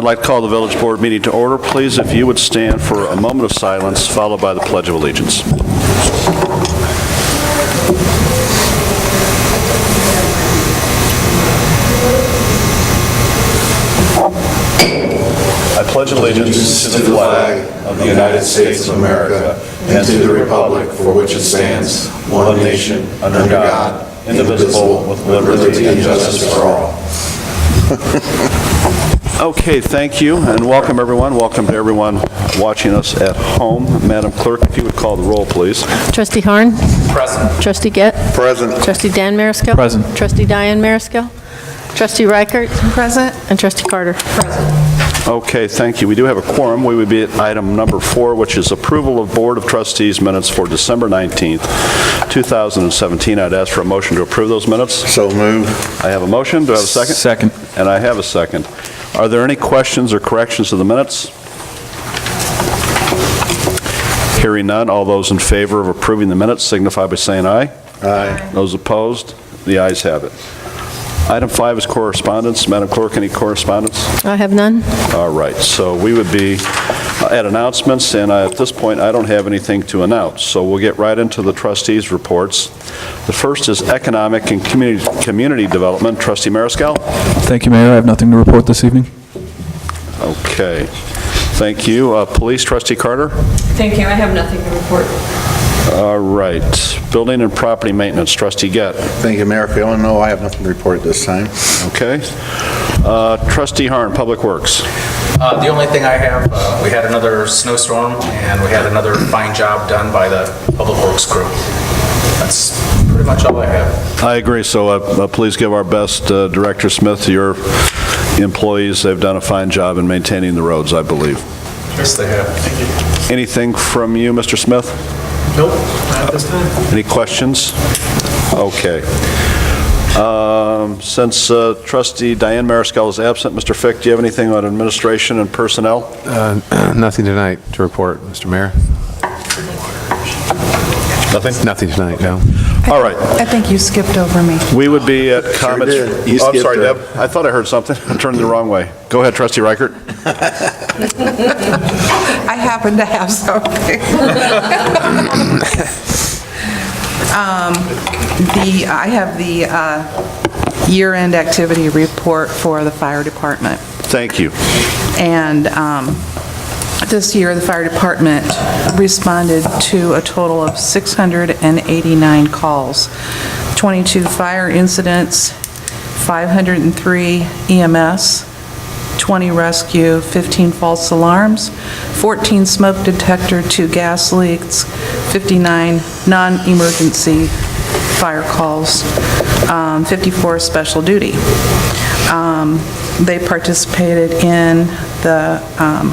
like to call the Village Board meeting to order. Please, if you would stand for a moment of silence, followed by the Pledge of Allegiance. I pledge allegiance to the flag of the United States of America and to the republic for which it stands, one nation, under God, indivisible, with liberty and justice for all. Okay, thank you, and welcome everyone. Welcome to everyone watching us at home. Madam Clerk, if you would call the roll, please. Trustee Harn? Present. Trustee Gett? Present. Trustee Dan Mariscal? Present. Trustee Diane Mariscal? Trustee Reichert? Present. And Trustee Carter? Present. Okay, thank you. We do have a quorum. We would be at item number 4, which is approval of Board of Trustees minutes for December 19th, 2017. I'd ask for a motion to approve those minutes. So moved. I have a motion. Do I have a second? Second. And I have a second. Are there any questions or corrections to the minutes? Hearing none, all those in favor of approving the minutes signify by saying aye. Aye. Those opposed, the ayes have it. Item 5 is correspondence. Madam Clerk, any correspondence? I have none. All right, so we would be at announcements, and at this point, I don't have anything to announce. So we'll get right into the trustees' reports. The first is Economic and Community Development. Trustee Mariscal? Thank you, Mayor. I have nothing to report this evening. Okay, thank you. Police, Trustee Carter? Thank you. I have nothing to report. All right. Building and Property Maintenance, Trustee Gett. Thank you, Mayor. If you don't know, I have nothing to report this time. Okay. Trustee Harn, Public Works. The only thing I have, we had another snowstorm, and we had another fine job done by the Public Works crew. That's pretty much all I have. I agree, so please give our best, Director Smith, to your employees. They've done a fine job in maintaining the roads, I believe. Yes, they have. Thank you. Anything from you, Mr. Smith? Nope, not at this time. Any questions? Okay. Since Trustee Diane Mariscal is absent, Mr. Fick, do you have anything on administration and personnel? Nothing tonight to report, Mr. Mayor. Nothing? Nothing tonight, no. All right. I think you skipped over me. We would be at comments. did. You Oh, I'm skipped sorry, it. Deb. I thought I heard something. I'm turning the wrong way. Go ahead, Trustee Reichert. I happen to have something. I have the year-end activity report for the fire department. Thank you. And this year, the fire department responded to a total of 689 calls, 22 fire incidents, 503 EMS, 20 rescue, 15 false alarms, 14 smoke detector, 2 gas leaks, 59 non-emergency fire calls, 54 special duty. They participated in the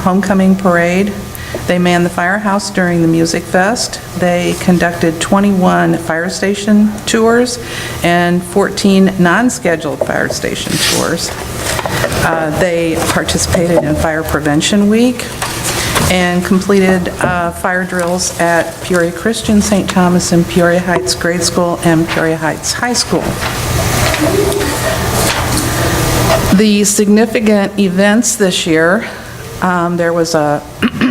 homecoming parade. They manned the firehouse during the Music Fest. They conducted 21 fire station tours and 14 non-scheduled fire station tours. They participated in Fire Prevention Week and completed fire drills at Peoria Christian, St. Thomas, and Peoria Heights Grade School and Peoria Heights High School. The significant events this year, there was a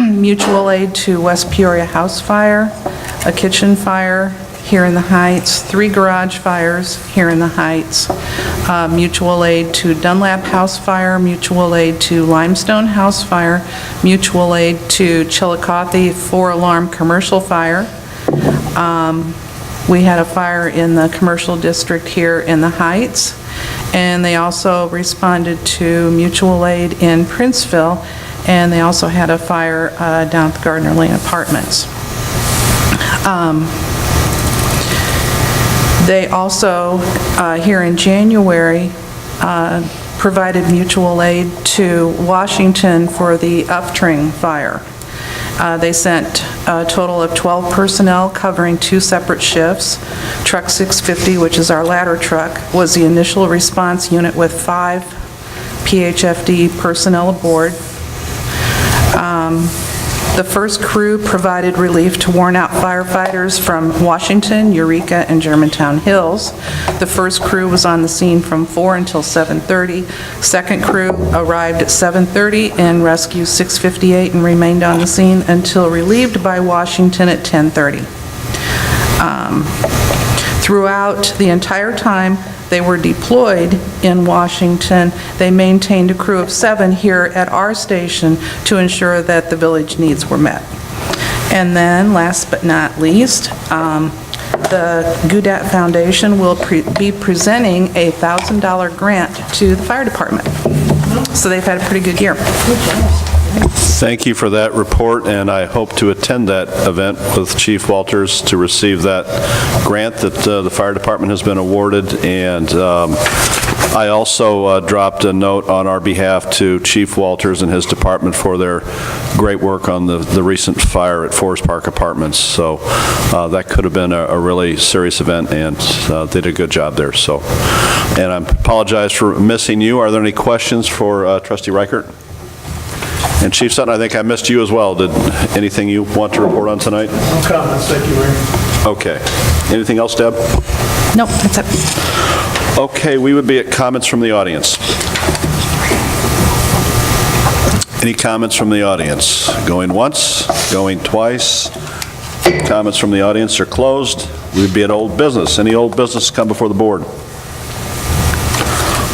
mutual aid to West Peoria house fire, a kitchen fire here in the Heights, 3 garage fires here in the Heights, mutual aid to Dunlap house fire, mutual aid to Limestone house fire, mutual aid to Chillicothe 4-alarm commercial fire. We had a fire in the commercial district here in the Heights, and they also responded to mutual aid in Princeville, and they also had a fire down at the Gardner Lane Apartments. They also, here in January, provided mutual aid to Washington for the Uptring fire. They sent a total of 12 personnel covering 2 separate shifts. Truck 650, which is our ladder truck, was the initial response unit with 5 PHFD personnel aboard. The first crew provided relief to worn-out firefighters from Washington, Eureka, and Germantown Hills. The first crew was on the scene from 4 until 7:30. Second crew arrived at 7:30 and rescued 658 and remained on the scene until relieved by Washington at 10:30. Throughout the entire time they were deployed in Washington, they maintained a crew of 7 here at our station to ensure that the village needs were met. And then, last but not least, the Goudat Foundation will be presenting a $1,000 grant to the fire department. So they've had a pretty good year. Thank you for that report, and I hope to attend that event with Chief Walters to receive that grant that the fire department has been awarded. And I also dropped a note on our behalf to Chief Walters and his department for their great work on the recent fire at Forest Park Apartments. So that could have been a really serious event, and they did a good job there. So, and I apologize for missing you. Are there any questions for Trustee Reichert? And Chief Sutton, I think I missed you as well. Did anything you want to report on tonight? No comments, thank you, Mayor. Okay. Anything else, Deb? Nope, that's it. Okay, we would be at comments from the audience. Any comments from the audience? Going once, going twice. Comments from the audience are closed. We'd be at old business. Any old business come before the board?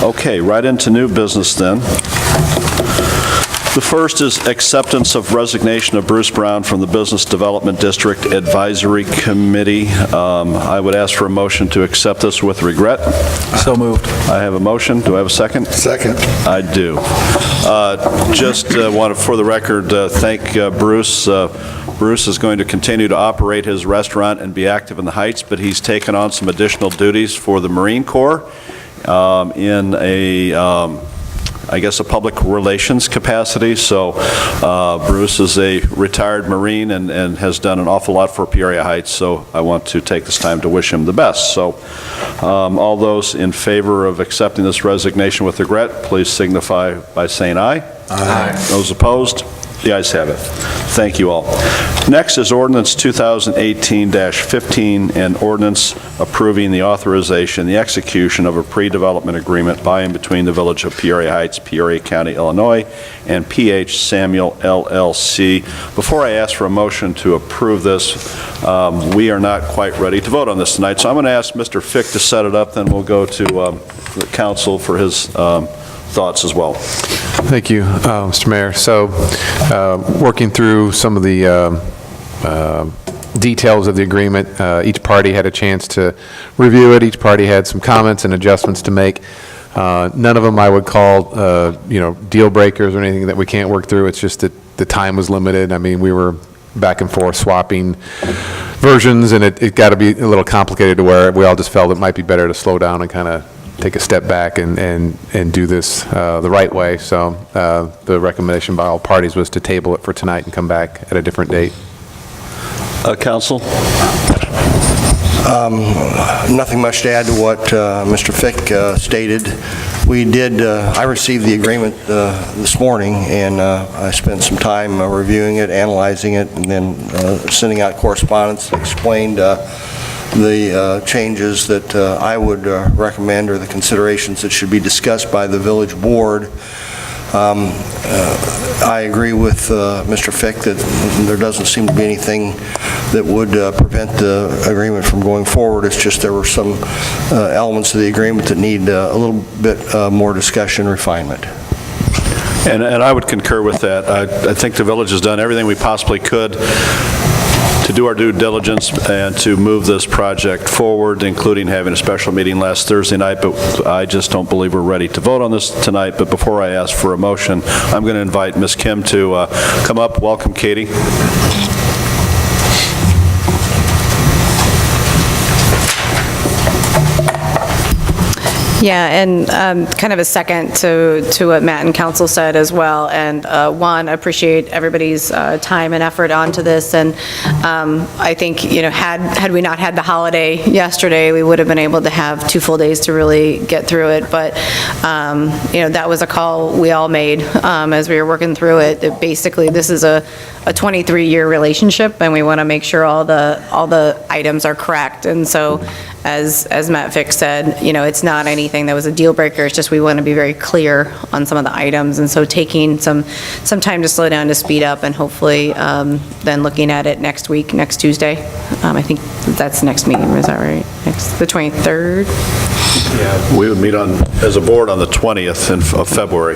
Okay, right into new business then. The first is acceptance of resignation of Bruce Brown from the Business Development District Advisory Committee. I would ask for a motion to accept this with regret. So moved. I have a motion. Do I have a second? Second. I do. Just want to, for the record, thank Bruce. Bruce is going to continue to operate his restaurant and be active in the Heights, but he's taken on some additional duties for the Marine Corps in a I guess, a public relations capacity. So Bruce is a retired Marine and has done an awful lot for Peoria Heights, so I want to take this time to wish him the best. So all those in favor of accepting this resignation with regret, please signify by saying aye. Aye. Those opposed? The ayes have it. Thank you all. Next is ordinance 2018-15, an ordinance approving the authorization, the execution of a pre-development agreement by and between the Village of Peoria Heights, Peoria County, Illinois, and P.H. Samuel, LLC. Before I ask for a motion to approve this, we are not quite ready to vote on this tonight, so I'm going to ask Mr. Fick to set it up, then we'll go to the council for his thoughts as well. Thank you, Mr. Mayor. So, working through some of the details of the agreement, each party had a chance to review it. Each party had some comments and adjustments to make. None of them I would call, deal breakers or anything that we can't work through. It's just that the time was limited. I mean, we were back and forth swapping versions, and it got to be a little complicated to where we all just felt it might be better to slow down and kind of take a step back and do this the right way. So the recommendation by all parties was to table it for tonight and come back at a different date. Council? Nothing much to add to what Mr. Fick stated. I received the agreement this morning, and I spent some time reviewing it, analyzing it, and then sending out correspondence that explained the changes that I would recommend, or the considerations that should be discussed by the village board. I agree with Mr. Fick that there doesn't seem to be anything that would prevent the agreement from going forward. It's just there were some elements of the agreement that need a little bit more discussion, refinement. And I would concur with that. I think the village has done everything we possibly could to do our due diligence and to move this project forward, including having a special meeting last Thursday night, but I just don't believe we're ready to vote on this tonight. But before I ask for a motion, I'm going to invite Ms. Kim to come up. Welcome, Katie. Yeah, and kind of a second to what Matt and council said as well. And one, I appreciate everybody's time and effort onto this. And I think, had we not had the holiday yesterday, we would have been able to have 2 full days to really get through it. But, that was a call we all made as we were working through it. That basically, this is a 23-year relationship, and we want to make sure all the items are correct. And so, as Matt Fick said, it's not anything that was a deal breaker. It's just we want to be very clear on some of the items. And so taking some time to slow down, to speed up, and hopefully then looking at it next week, next Tuesday. I think that's next meeting, is that right? The 23rd? We would meet as a board on the 20th of February.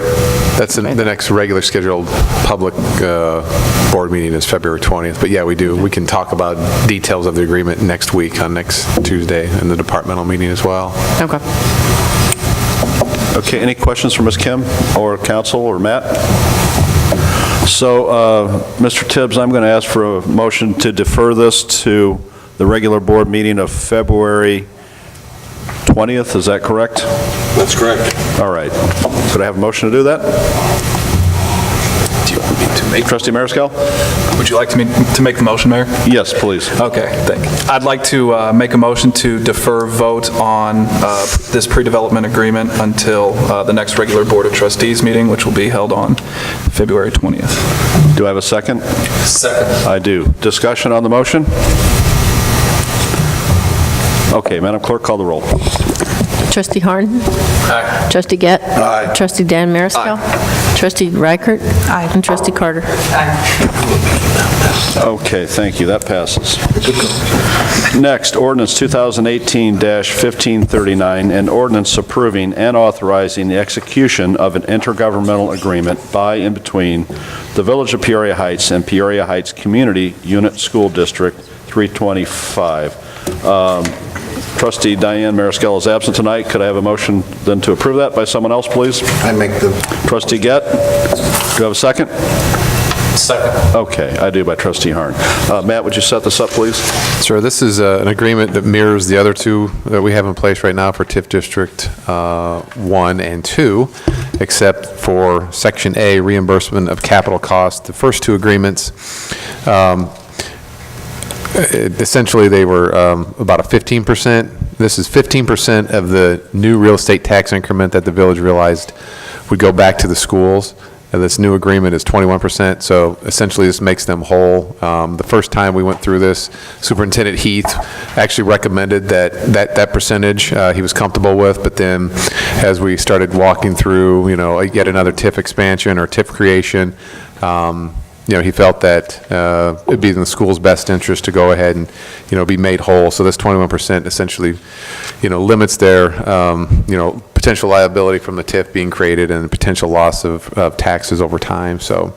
That's the next regular scheduled public board meeting is February 20th. But yeah, we can talk about details of the agreement next week on next Tuesday in the departmental meeting as well. Okay. Okay, any questions for Ms. Kim or council or Matt? So, Mr. Tibbs, I'm going to ask for a motion to defer this to the regular board meeting of February 20th, is that correct? That's correct. All right. Could I have a motion to do that? Do you want me to make? Trustee Mariscal? Would you like to make the motion, Mayor? Yes, please. Okay, thank you. I'd like to make a motion to defer vote on this pre-development agreement until the next regular Board of Trustees meeting, which will be held on February 20th. Do I have a second? Second. I do. Discussion on the motion? Okay, Madam Clerk, call the roll. Trustee Harn? Aye. Trustee Gett? Aye. Trustee Dan Mariscal? Trustee Reichert? Aye. And Trustee Carter? Okay, thank you. That passes. Next, ordinance 2018-1539, an ordinance approving and authorizing the execution of an intergovernmental agreement by and between the Village of Peoria Heights and Peoria Heights Community Unit School District 325. Trustee Diane Mariscal is absent tonight. Could I have a motion then to approve that by someone else, please? I make the, Trustee Gett? Do you have a second? Second. Okay, I do by Trustee Harn. Matt, would you set this up, please? Sure. This is an agreement that mirrors the other two that we have in place right now for TIF District 1 and 2, except for Section A, reimbursement of capital costs. The first two agreements, essentially, they were about a 15%. This is 15% of the new real estate tax increment that the village realized would go back to the schools. And this new agreement is 21%, so essentially this makes them whole. The first time we went through this, Superintendent Heath actually recommended that percentage he was comfortable with, but then as we started walking through, yet another TIF expansion or TIF creation, he felt that it'd be in the school's best interest to go ahead and, be made whole. So this 21% essentially, limits their, potential liability from the TIF being created and potential loss of taxes over time. So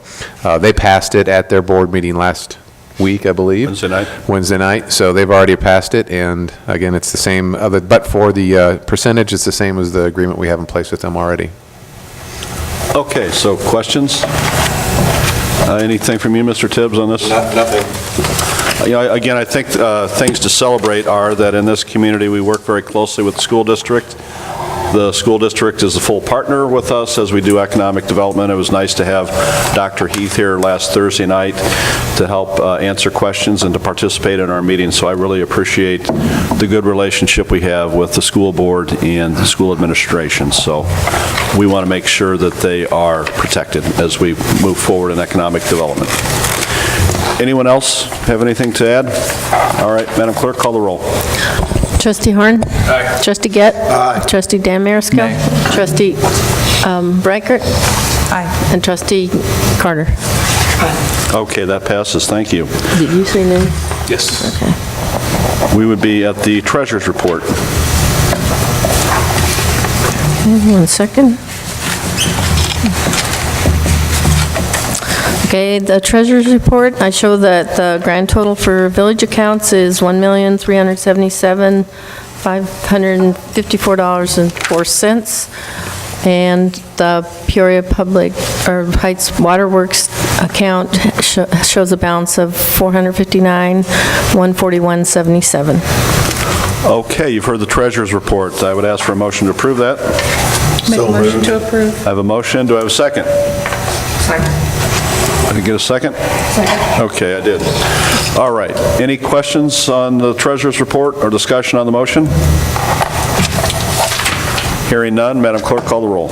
they passed it at their board meeting last week, I believe. Wednesday night. So they've already passed it. And again, it's the same, but for the percentage, it's the same as the agreement we have in place with them already. Okay, so questions? Anything from you, Mr. Tibbs, on this? nothing. Again, I think things to celebrate are that in this community, we work very closely with the school district. The school district is a full partner with us as we do economic development. It was nice to have Dr. Heath here last Thursday night to help answer questions and to participate in our meetings. So I really appreciate the good relationship we have with the school board and the school administration. So we want to make sure that they are protected as we move forward in economic development. Anyone else have anything to add? All right, Madam Clerk, call the roll. Trustee Harn? Aye. Trustee Gett? Aye. Trustee Dan Mariscal? Nay. Trustee Reichert? Aye. And Trustee Carter? Okay, that passes. Thank you. Did you say nay? Yes. Okay. We would be at the treasurer's report. One second. Okay, the treasurer's report, I show that the grand total for village accounts is $1,377,554.04. And the Peoria Heights Waterworks account shows a balance of $459,141.77. Okay, you've heard the treasurer's report. I would ask for a motion to approve that. Make a motion to approve. I have a motion. Do I have a second? Second. Did I get a second? Second. Okay, I did. All right. Any questions on the treasurer's report or discussion on the motion? Hearing none, Madam Clerk, call the roll.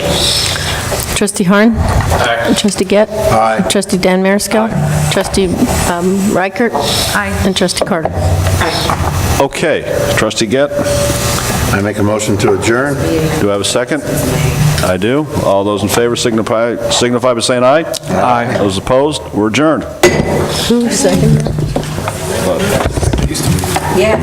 Trustee Harn? Aye. Trustee Gett? Aye. Trustee Dan Mariscal? Trustee Reichert? Aye. And Trustee Carter? Okay, Trustee Gett, I make a motion to adjourn. do I have a second? I do. All those in favor signify by saying aye. Aye. Those opposed, we're adjourned. Who seconded? Yeah.